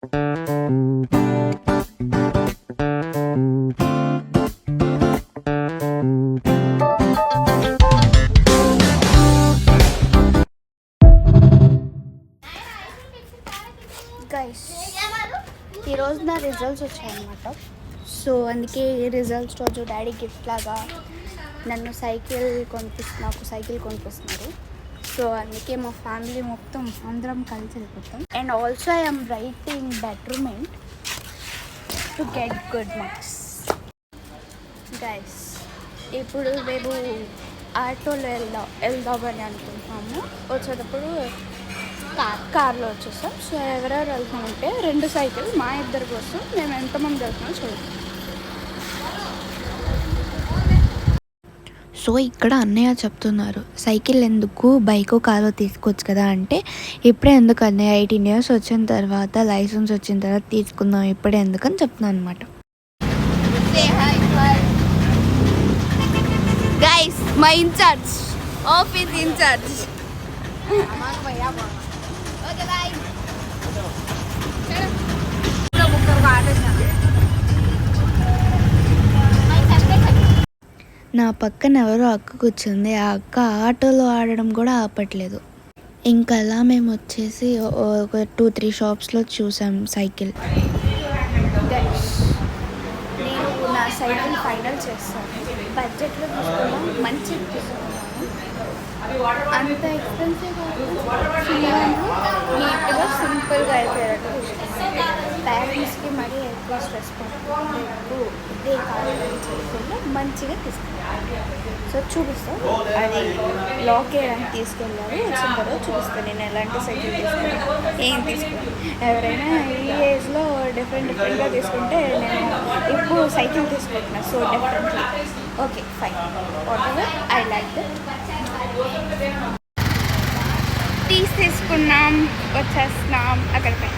Guys ఈరోజు నా results వచ్చాయన్నమాట. సో అందుకే రిజల్ట్స్ రోజు డాడీ గిఫ్ట్ లాగా నాకు సైకిల్ కొనిపిస్తున్నారు. సో అందుకే మా ఫ్యామిలీ మొత్తం అందరం కలిసి వెళ్ళిపోతాం. And also I'm writing betterment to get good marks. Guys ఇప్పుడు మేము ఆటోలో వెళ్దామని అనుకుంటున్నాము. వచ్చేటప్పుడు కార్లో వచ్చేస్తాం. సో ఎవరెవరు వెళ్తామంటే 2 సైకిల్ మా ఇద్దరి కోసం. మేము ఎంతమంది వెళ్తున్నామో చూద్దాం. సో ఇక్కడ అన్నయ్య చెప్తున్నారు, సైకిల్ ఎందుకు బైక్ కారు తీసుకోవచ్చు కదా అంటే, ఇప్పుడే ఎందుకు అన్నయ్య, 18 years వచ్చిన తర్వాత లైసెన్స్ వచ్చిన తర్వాత తీసుకుందాం, ఇప్పుడే ఎందుకని చెప్తున్నాను అనమాట. Guys my incharge, office incharge. నా పక్కన ఎవరో అక్క కూర్చుంది. ఆ అక్క ఆటోలో ఆడడం కూడా ఆపట్లేదు. ఇంకా అలా మేము వచ్చేసి ఒక 2-3 షాప్స్లో చూసాం సైకిల్. నేను నా సైకిల్ ఫైనల్ చేస్తాను. బడ్జెట్లో తీసుకున్నాం, మంచి తీసుకున్నాను. అంత ఎక్స్పెన్సివ్ నీట్గా సింపుల్గా అయిపోయేటట్టు తీసుకున్నాను. ప్యారెంట్స్కి మరీ ఎక్కువ స్ట్రెస్ పడుతుంది, ఇదే కాలేజీ చేయకుండా మంచిగా తీసుకున్నాను. సో చూపిస్తాను. అది లాక్ వేయడానికి తీసుకెళ్ళారు. వచ్చిన తర్వాత చూపిస్తాను నేను ఎలాంటి సైకిల్ తీసుకున్నాను, ఏం తీసుకున్నాను. ఎవరైనా ఈ ఏజ్లో డిఫరెంట్గా తీసుకుంటే నేను ఇప్పుడు సైకిల్ తీసుకుంటున్నాను. So differently okay fine, what ever I like that. తీసుకున్నాం, వచ్చేస్తున్నాం అక్కడికి.